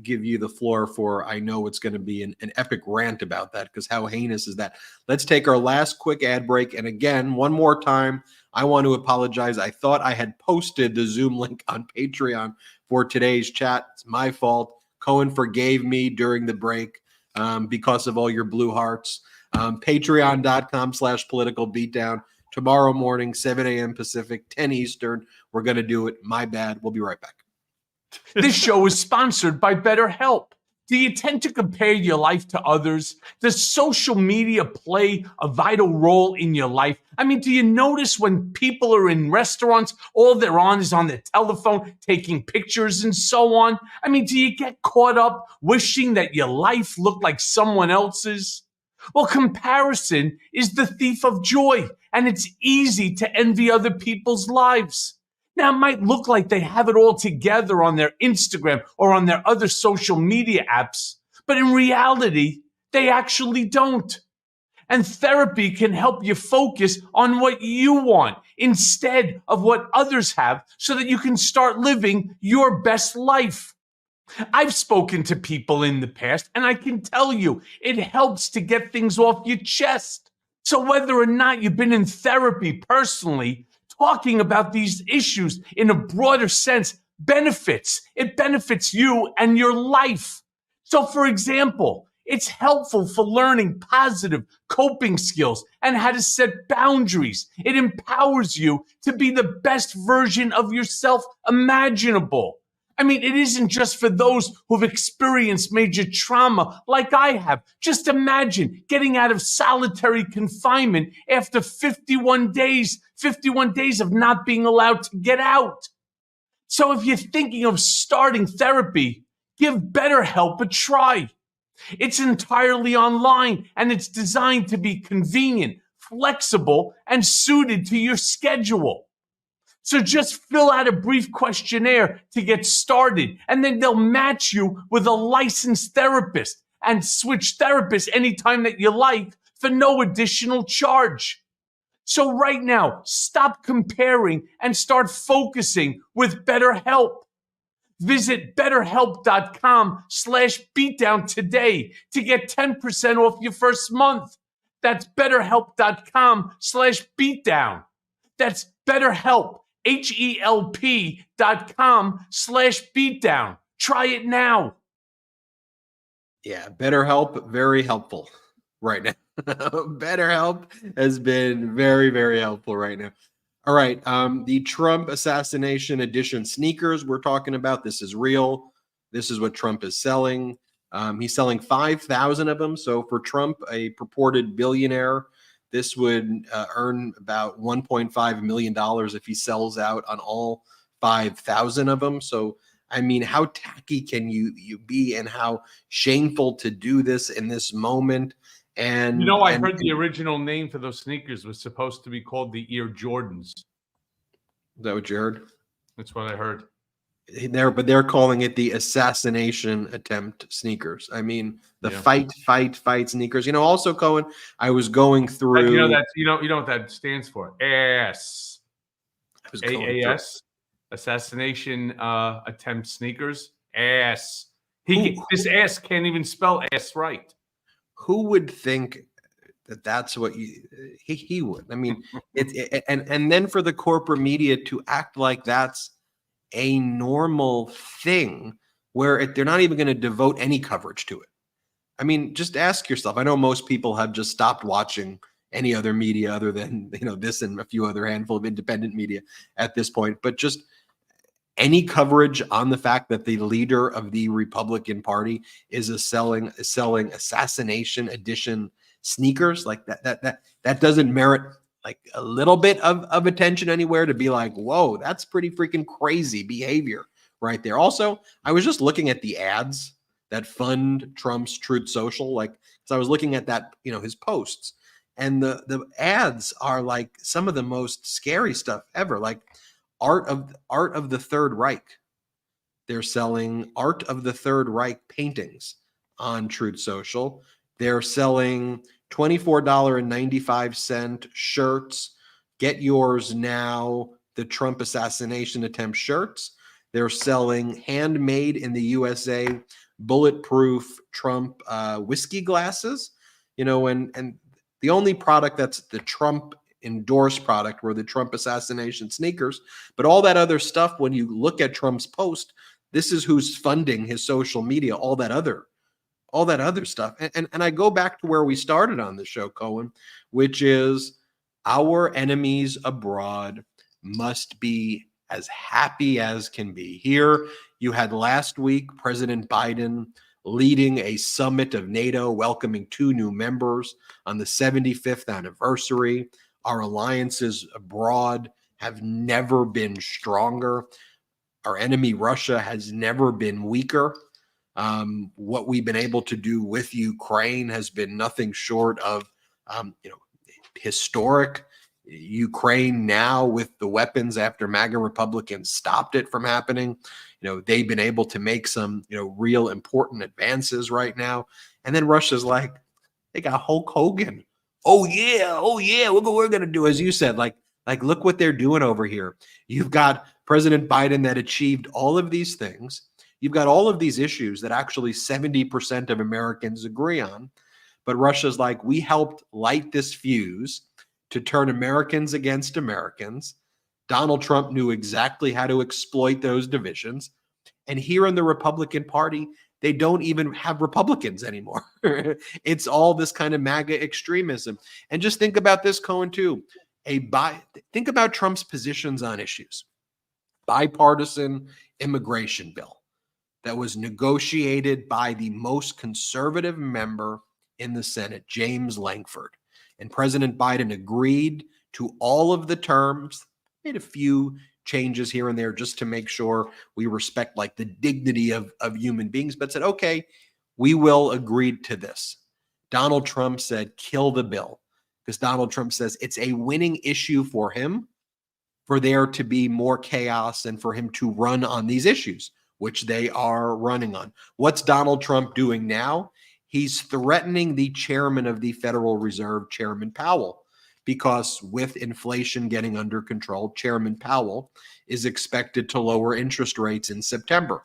give you the floor for, I know it's going to be an epic rant about that, because how heinous is that? Let's take our last quick ad break. And again, one more time, I want to apologize. I thought I had posted the Zoom link on Patreon for today's chat. It's my fault. Cohen forgave me during the break because of all your blue hearts. Patreon.com/political beatdown. Tomorrow morning, 7 a.m. Pacific, 10 Eastern. We're going to do it. My bad. We'll be right back. This show is sponsored by BetterHelp. Do you tend to compare your life to others? Does social media play a vital role in your life? I mean, do you notice when people are in restaurants, all they're on is on their telephone, taking pictures and so on? I mean, do you get caught up wishing that your life looked like someone else's? Well, comparison is the thief of joy, and it's easy to envy other people's lives. Now, it might look like they have it all together on their Instagram or on their other social media apps, but in reality, they actually don't. And therapy can help you focus on what you want instead of what others have, so that you can start living your best life. I've spoken to people in the past, and I can tell you, it helps to get things off your chest. So whether or not you've been in therapy personally, talking about these issues in a broader sense benefits. It benefits you and your life. So, for example, it's helpful for learning positive coping skills and how to set boundaries. It empowers you to be the best version of yourself imaginable. I mean, it isn't just for those who've experienced major trauma like I have. Just imagine getting out of solitary confinement after 51 days of not being allowed to get out. So if you're thinking of starting therapy, give BetterHelp a try. It's entirely online and it's designed to be convenient, flexible, and suited to your schedule. So just fill out a brief questionnaire to get started, and then they'll match you with a licensed therapist and switch therapists anytime that you like for no additional charge. So right now, stop comparing and start focusing with BetterHelp. Visit betterhelp.com/beatdown today to get 10% off your first month. That's betterhelp.com/beatdown. That's BetterHelp, HELP.com/beatdown. Try it now. Yeah, BetterHelp, very helpful right now. BetterHelp has been very, very helpful right now. All right, the Trump assassination edition sneakers we're talking about. This is real. This is what Trump is selling. He's selling 5,000 of them. So for Trump, a purported billionaire, this would earn about $1.5 million if he sells out on all 5,000 of them. So, I mean, how tacky can you be, and how shameful to do this in this moment? And I heard the original name for those sneakers was supposed to be called the Air Jordans. Is that what you heard? That's what I heard. But they're calling it the assassination attempt sneakers. I mean, the fight sneakers. Also, Cohen, I was going through. You know what that stands for? AAS. AAS. Assassination attempt sneakers. Ass. This ass can't even spell ass right. Who would think that that's what he would? I mean, and then for the corporate media to act like that's a normal thing, where they're not even going to devote any coverage to it. I mean, just ask yourself. I know most people have just stopped watching any other media other than this and a few other handful of independent media at this point, but just any coverage on the fact that the leader of the Republican Party is selling assassination edition sneakers, like that doesn't merit like a little bit of attention anywhere to be like, whoa, that's pretty freaking crazy behavior right there. Also, I was just looking at the ads that fund Trump's Truth Social, because I was looking at that, his posts, and the ads are like some of the most scary stuff ever, like art of the Third Reich. They're selling Art of the Third Reich paintings on Truth Social. They're selling $24.95 shirts. Get yours now. The Trump assassination attempt shirts. They're selling handmade in the USA bulletproof Trump whiskey glasses. And the only product that's the Trump endorsed product were the Trump assassination sneakers. But all that other stuff, when you look at Trump's post, this is who's funding his social media, all that other stuff. And I go back to where we started on the show, Cohen, which is our enemies abroad must be as happy as can be. Here, you had last week President Biden leading a summit of NATO, welcoming 2 new members on the 75th anniversary. Our alliances abroad have never been stronger. Our enemy, Russia, has never been weaker. What we've been able to do with Ukraine has been nothing short of, historic. Ukraine now, with the weapons after MAGA Republicans stopped it from happening, they've been able to make some, real important advances right now. And then Russia's like, they got Hulk Hogan. Oh yeah. Look what we're gonna do, as you said. Like look what they're doing over here. You've got President Biden that achieved all of these things. You've got all of these issues that actually 70% of Americans agree on. But Russia's like, we helped light this fuse to turn Americans against Americans. Donald Trump knew exactly how to exploit those divisions. And here in the Republican Party, they don't even have Republicans anymore. It's all this kind of MAGA extremism. And just think about this, Cohen, too. Think about Trump's positions on issues. Bipartisan immigration bill that was negotiated by the most conservative member in the Senate, James Lankford. And President Biden agreed to all of the terms, made a few changes here and there just to make sure we respect like the dignity of human beings, but said, okay, we will agree to this. Donald Trump said, kill the bill, because Donald Trump says it's a winning issue for him, for there to be more chaos and for him to run on these issues, which they are running on. What's Donald Trump doing now? He's threatening the chairman of the Federal Reserve, Chairman Powell, because with inflation getting under control, Chairman Powell is expected to lower interest rates in September.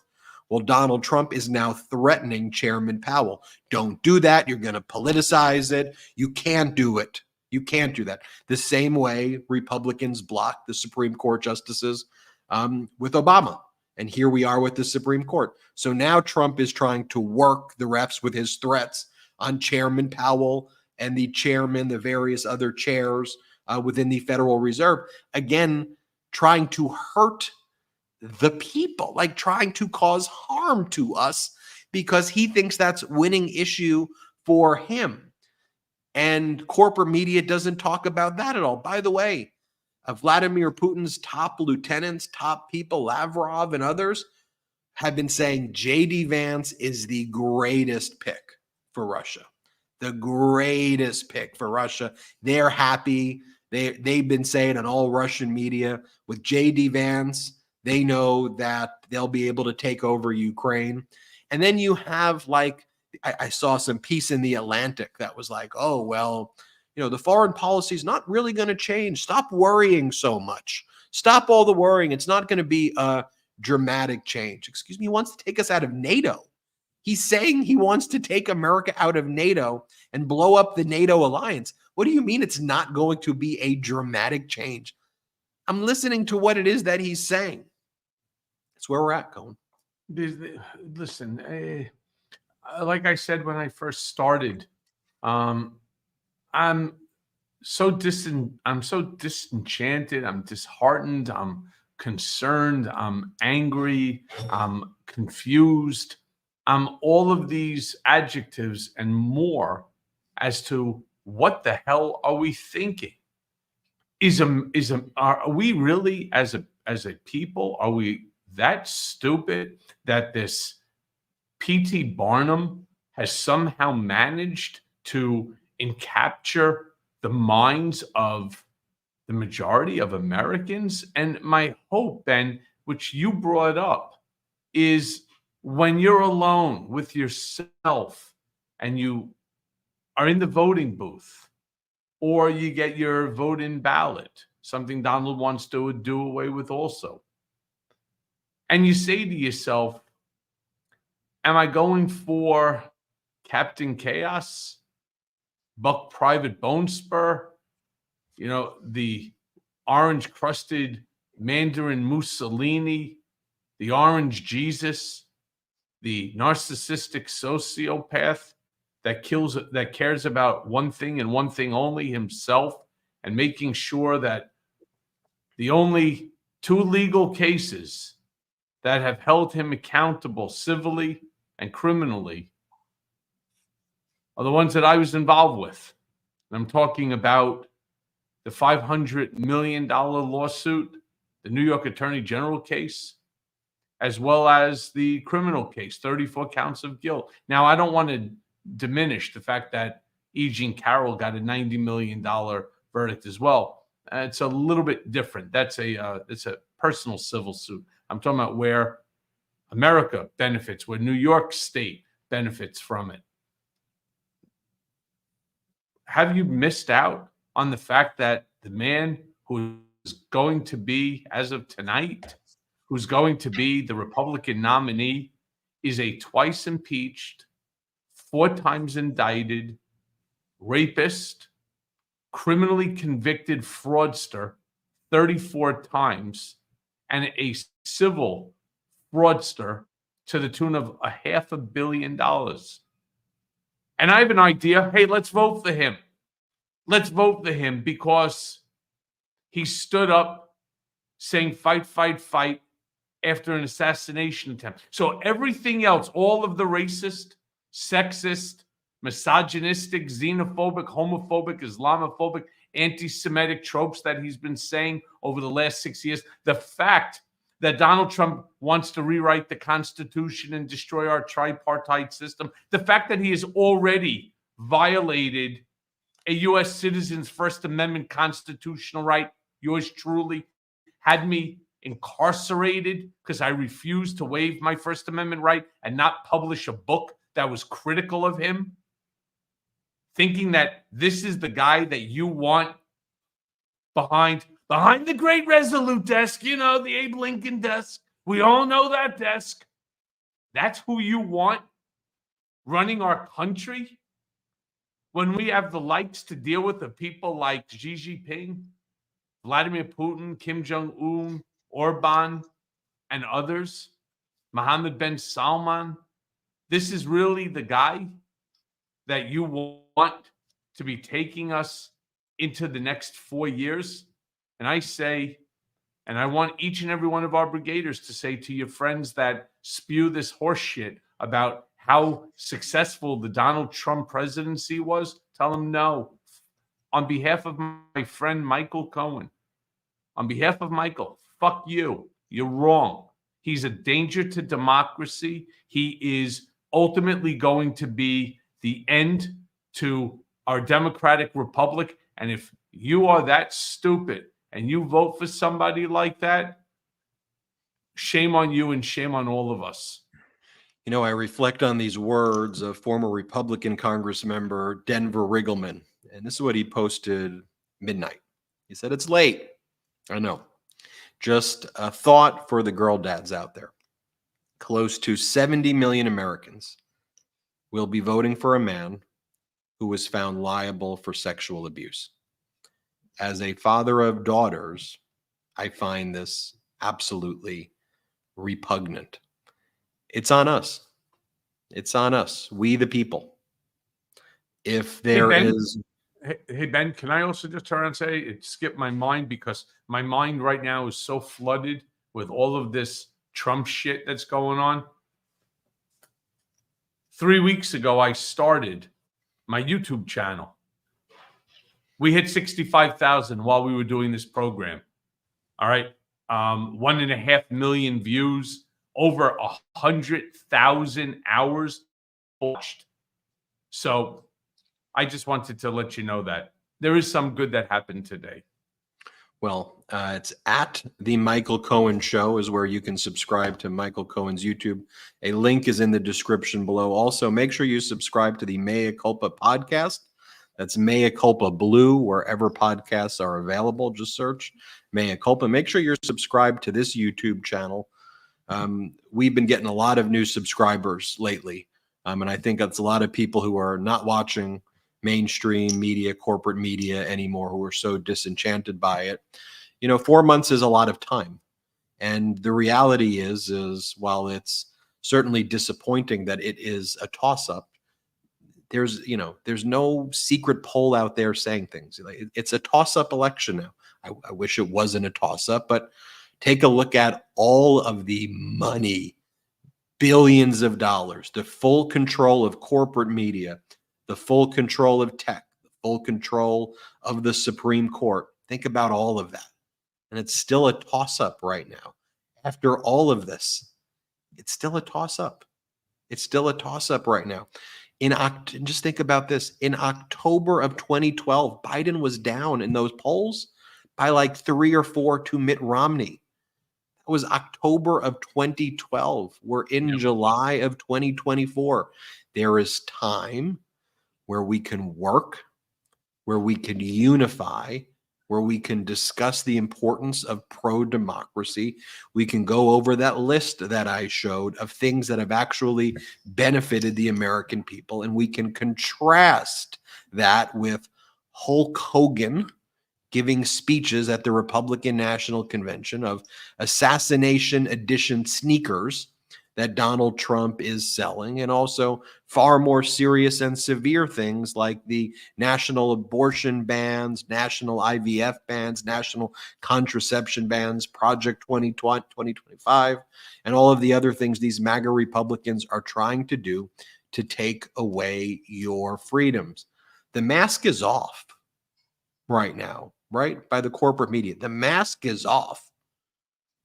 Well, Donald Trump is now threatening Chairman Powell. Don't do that. You're going to politicize it. You can't do it. You can't do that. The same way Republicans blocked the Supreme Court justices with Obama. And here we are with the Supreme Court. So now Trump is trying to work the refs with his threats on Chairman Powell and the chairman, the various other chairs within the Federal Reserve. Again, trying to hurt the people, like trying to cause harm to us because he thinks that's winning issue for him. And corporate media doesn't talk about that at all. By the way, Vladimir Putin's top lieutenants, top people, Lavrov and others, have been saying J.D. Vance is the greatest pick for Russia. The greatest pick for Russia. They're happy. They've been saying on all Russian media, with J.D. Vance, they know that they'll be able to take over Ukraine. And then you have, like, I saw some piece in The Atlantic that was like, oh, well, you know, the foreign policy is not really going to change. Stop worrying so much. Stop all the worrying. It's not going to be a dramatic change. Excuse me, he wants to take us out of NATO. He's saying he wants to take America out of NATO and blow up the NATO alliance. What do you mean it's not going to be a dramatic change? I'm listening to what it is that he's saying. That's where we're at, Cohen. Listen, like I said when I first started, I'm so disenchanted. I'm disheartened. I'm concerned. I'm angry. I'm confused. I'm all of these adjectives and more as to what the hell are we thinking? Are we really as a people, are we that stupid that this P.T. Barnum has somehow managed to capture the minds of the majority of Americans? And my hope, Ben, which you brought up, is when you're alone with yourself and you are in the voting booth, or you get your vote-in ballot, something Donald wants to do away with also, and you say to yourself, am I going for Captain Chaos, Buck Private Bone Spur, you know, the orange-crusted Mandarin Mussolini, the orange Jesus, the narcissistic sociopath that cares about one thing and one thing only, himself, and making sure that the only two legal cases that have held him accountable civilly and criminally are the ones that I was involved with. And I'm talking about the $500 million lawsuit, the New York Attorney General case, as well as the criminal case, 34 counts of guilt. Now, I don't want to diminish the fact that E. Jean Carroll got a $90 million verdict as well. It's a little bit different. It's a personal civil suit. I'm talking about where America benefits, where New York State benefits from it. Have you missed out on the fact that the man who is going to be, as of tonight, who's going to be the Republican nominee, is a twice impeached, 4 times indicted rapist, criminally convicted fraudster 34 times, and a civil fraudster to the tune of $500 million. And I have an idea. Hey, let's vote for him. Let's vote for him because he stood up saying fight, fight, fight after an assassination attempt. So everything else, all of the racist, sexist, misogynistic, xenophobic, homophobic, Islamophobic, anti-Semitic tropes that he's been saying over the last 6 years, the fact that Donald Trump wants to rewrite the Constitution and destroy our tripartite system, the fact that he has already violated a U.S. citizen's First Amendment constitutional right, yours truly, had me incarcerated because I refused to waive my First Amendment right and not publish a book that was critical of him, thinking that this is the guy that you want behind the great Resolute desk, you know, the Abe Lincoln desk. We all know that desk. That's who you want running our country when we have the likes to deal with the people like Xi Jinping, Vladimir Putin, Kim Jong-un, Orban, and others, Mohammed bin Salman. This is really the guy that you want to be taking us into the next 4 years. And I say, and I want each and every one of our brigaders to say to your friends that spew this horse shit about how successful the Donald Trump presidency was, tell them no. On behalf of my friend Michael Cohen, on behalf of Michael, fuck you. You're wrong. He's a danger to democracy. He is ultimately going to be the end to our democratic republic. And if you are that stupid and you vote for somebody like that, shame on you and shame on all of us. You know, I reflect on these words of former Republican Congress member Denver Riggleman, and this is what he posted midnight. He said, "It's late. I know. Just a thought for the girl dads out there. Close to 70 million Americans will be voting for a man who was found liable for sexual abuse. As a father of daughters, I find this absolutely repugnant. It's on us. It's on us. We the people. If there is..." Hey, Ben, can I also just turn around and say it skipped my mind because my mind right now is so flooded with all of this Trump shit that's going on. 3 weeks ago, I started my YouTube channel. We hit 65,000 while we were doing this program. All right. 1.5 million views, over 100,000 hours watched. So I just wanted to let you know that there is some good that happened today. Well, it's at the Michael Cohen Show is where you can subscribe to Michael Cohen's YouTube. A link is in the description below. Also, make sure you subscribe to the Mea Culpa podcast. That's Mea Culpa Blue, wherever podcasts are available. Just search Mea Culpa. Make sure you're subscribed to this YouTube channel. We've been getting a lot of new subscribers lately. And I think that's a lot of people who are not watching mainstream media, corporate media anymore, who are so disenchanted by it. You know, 4 months is a lot of time. And the reality is while it's certainly disappointing that it is a toss-up, there's no secret poll out there saying things. It's a toss-up election now. I wish it wasn't a toss-up, but take a look at all of the money, billions of dollars, the full control of corporate media, the full control of tech, the full control of the Supreme Court. Think about all of that. And it's still a toss-up right now. After all of this, it's still a toss-up. It's still a toss-up right now. Just think about this. In October of 2012, Biden was down in those polls by like 3 or 4 to Mitt Romney. That was October of 2012. We're in July of 2024. There is time where we can work, where we can unify, where we can discuss the importance of pro-democracy. We can go over that list that I showed of things that have actually benefited the American people, and we can contrast that with Hulk Hogan giving speeches at the Republican National Convention of assassination edition sneakers that Donald Trump is selling, and also far more serious and severe things like the national abortion bans, national IVF bans, national contraception bans, Project 2025, and all of the other things these MAGA Republicans are trying to do to take away your freedoms. The mask is off right now, right? By the corporate media. The mask is off.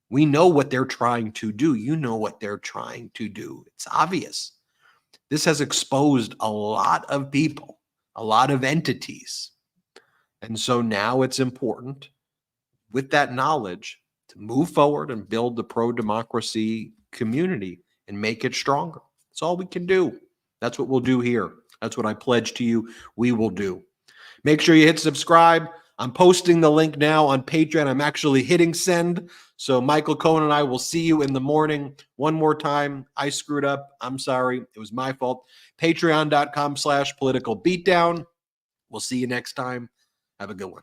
We know what they're trying to do. You know what they're trying to do. It's obvious. This has exposed a lot of people, a lot of entities. And so now it's important, with that knowledge, to move forward and build the pro-democracy community and make it stronger. That's all we can do. That's what we'll do here. That's what I pledge to you we will do. Make sure you hit subscribe. I'm posting the link now on Patreon. I'm actually hitting send. So Michael Cohen and I will see you in the morning. One more time, I screwed up. I'm sorry. It was my fault. Patreon.com/political beatdown. We'll see you next time. Have a good one.